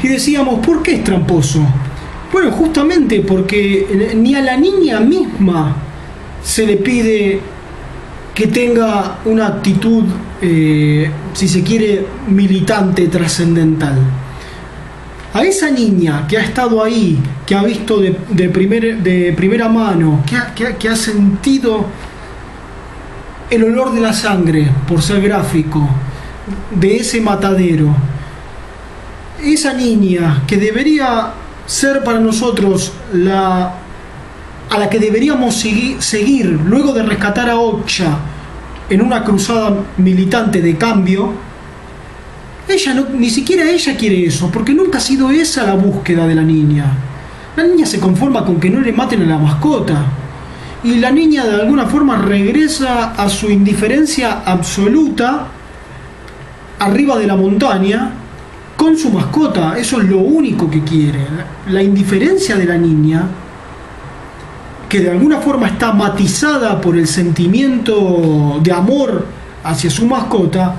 Y decíamos, ¿por qué es tramposo? Bueno, justamente porque ni a la niña misma se le pide que tenga una actitud, si se quiere, militante, trascendental. A esa niña que ha estado ahí, que ha visto de primera mano, que ha sentido el olor de la sangre, por ser gráfico, de ese matadero, esa niña que debería ser para nosotros a la que deberíamos seguir luego de rescatar a Okja en una cruzada militante de cambio, ella no, ni siquiera ella quiere eso, porque nunca ha sido esa la búsqueda de la niña. La niña se conforma con que no le maten a la mascota, y la niña de alguna forma regresa a su indiferencia absoluta arriba de la montaña con su mascota. Eso es lo único que quiere. La indiferencia de la niña, que de alguna forma está matizada por el sentimiento de amor hacia su mascota,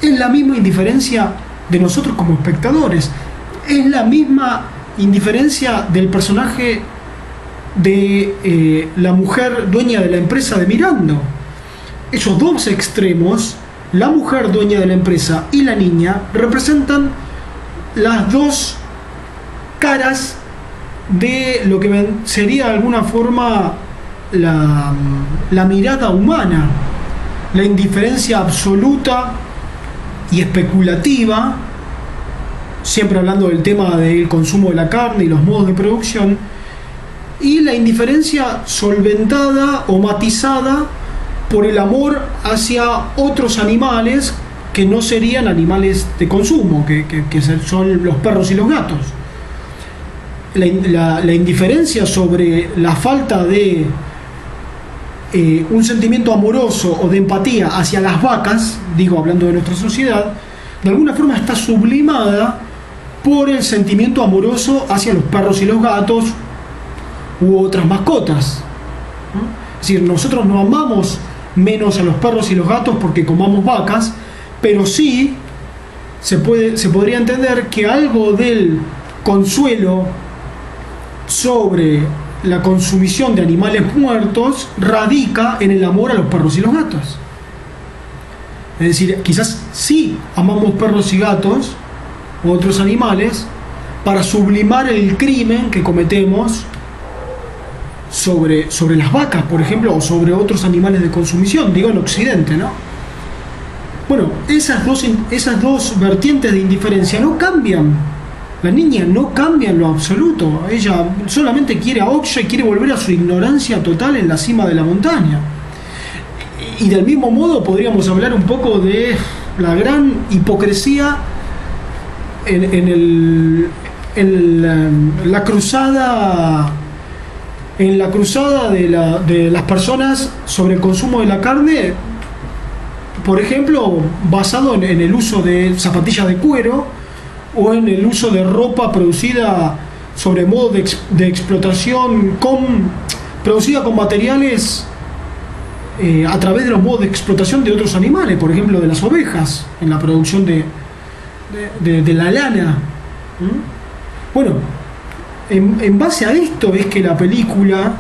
es la misma indiferencia de nosotros como espectadores. Es la misma indiferencia del personaje de la mujer dueña de la empresa de Mirando. Esos dos extremos, la mujer dueña de la empresa y la niña, representan las dos caras de lo que sería de alguna forma la mirada humana, la indiferencia absoluta y especulativa, siempre hablando del tema del consumo de la carne y los modos de producción, y la indiferencia solventada o matizada por el amor hacia otros animales que no serían animales de consumo, que son los perros y los gatos. La indiferencia sobre la falta de un sentimiento amoroso o de empatía hacia las vacas, digo hablando de nuestra sociedad, de alguna forma está sublimada por el sentimiento amoroso hacia los perros y los gatos u otras mascotas, ¿no? Es decir, nosotros no amamos menos a los perros y los gatos porque comamos vacas, pero sí se podría entender que algo del consuelo sobre la consumición de animales muertos radica en el amor a los perros y los gatos. Es decir, quizás sí amamos perros y gatos u otros animales para sublimar el crimen que cometemos sobre las vacas, por ejemplo, o sobre otros animales de consumición, digo en Occidente, ¿no? Bueno, esas dos vertientes de indiferencia no cambian. La niña no cambia en lo absoluto. Ella solamente quiere a Okja y quiere volver a su ignorancia total en la cima de la montaña. Y del mismo modo podríamos hablar un poco de la gran hipocresía en la cruzada de las personas sobre el consumo de la carne, por ejemplo, basado en el uso de zapatillas de cuero o en el uso de ropa producida sobre modo de explotación producida con materiales a través de los modos de explotación de otros animales, por ejemplo de las ovejas, en la producción de la lana. Bueno, en base a esto es que la película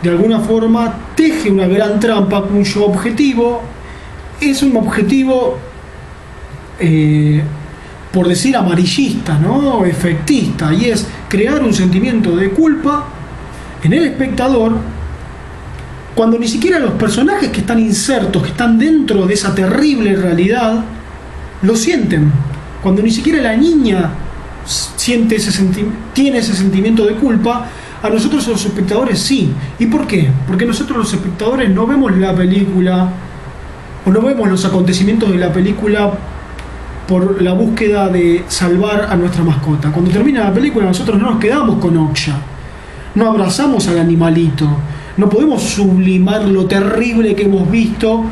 de alguna forma teje una gran trampa cuyo objetivo es un objetivo por decir amarillista, ¿no? Efectista, y es crear un sentimiento de culpa en el espectador cuando ni siquiera los personajes que están insertos, que están dentro de esa terrible realidad, lo sienten, cuando ni siquiera la niña tiene ese sentimiento de culpa. A nosotros los espectadores sí. ¿Y por qué? Porque nosotros los espectadores no vemos la película o no vemos los acontecimientos de la película por la búsqueda de salvar a nuestra mascota. Cuando termina la película nosotros no nos quedamos con Okja, no abrazamos al animalito, no podemos sublimar lo terrible que hemos visto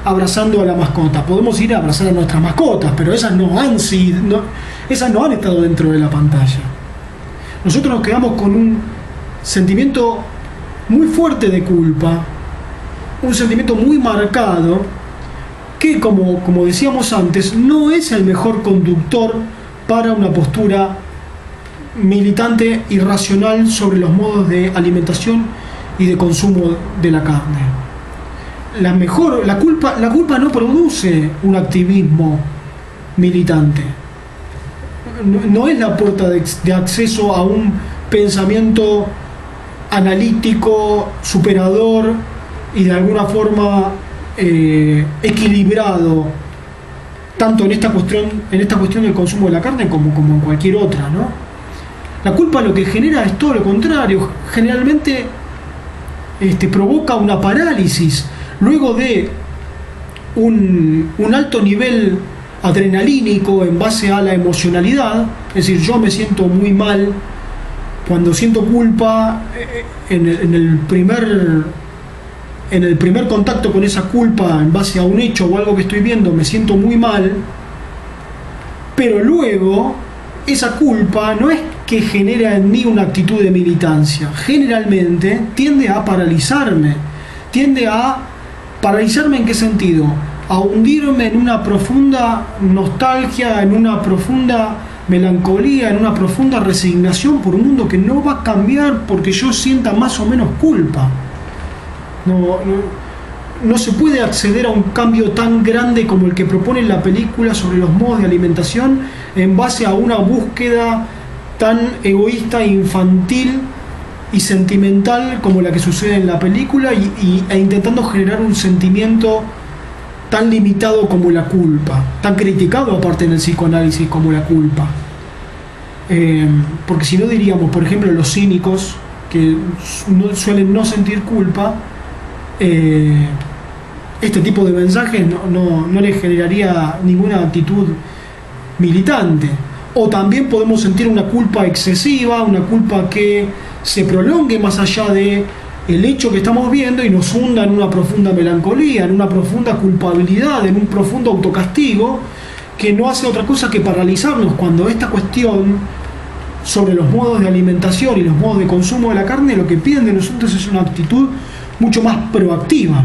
abrazando a la mascota. Podemos ir a abrazar a nuestras mascotas, pero esas no han estado dentro de la pantalla. Nosotros nos quedamos con un sentimiento muy fuerte de culpa, un sentimiento muy marcado, que como decíamos antes, no es el mejor conductor para una postura militante y racional sobre los modos de alimentación y de consumo de la carne. La culpa no produce un activismo militante. No es la puerta de acceso a un pensamiento analítico, superador y de alguna forma equilibrado, tanto en esta cuestión del consumo de la carne como en cualquier otra, ¿no? La culpa lo que genera es todo lo contrario. Generalmente provoca una parálisis luego de un alto nivel adrenalínico en base a la emocionalidad. Es decir, yo me siento muy mal cuando siento culpa. En el primer contacto con esa culpa en base a un hecho o algo que estoy viendo, me siento muy mal, pero luego esa culpa no es que genera en mí una actitud de militancia. Generalmente tiende a paralizarme. ¿En qué sentido? A hundirme en una profunda nostalgia, en una profunda melancolía, en una profunda resignación por un mundo que no va a cambiar porque yo sienta más o menos culpa. No se puede acceder a un cambio tan grande como el que propone la película sobre los modos de alimentación en base a una búsqueda tan egoísta, infantil y sentimental como la que sucede en la película e intentando generar un sentimiento tan limitado como la culpa, tan criticado aparte en el psicoanálisis como la culpa. Porque si no diríamos, por ejemplo, los cínicos que suelen no sentir culpa, este tipo de mensajes no les generaría ninguna actitud militante. O también podemos sentir una culpa excesiva, una culpa que se prolongue más allá de el hecho que estamos viendo y nos hunda en una profunda melancolía, en una profunda culpabilidad, en un profundo autocastigo que no hace otra cosa que paralizarnos cuando esta cuestión sobre los modos de alimentación y los modos de consumo de la carne lo que piden de nosotros es una actitud mucho más proactiva.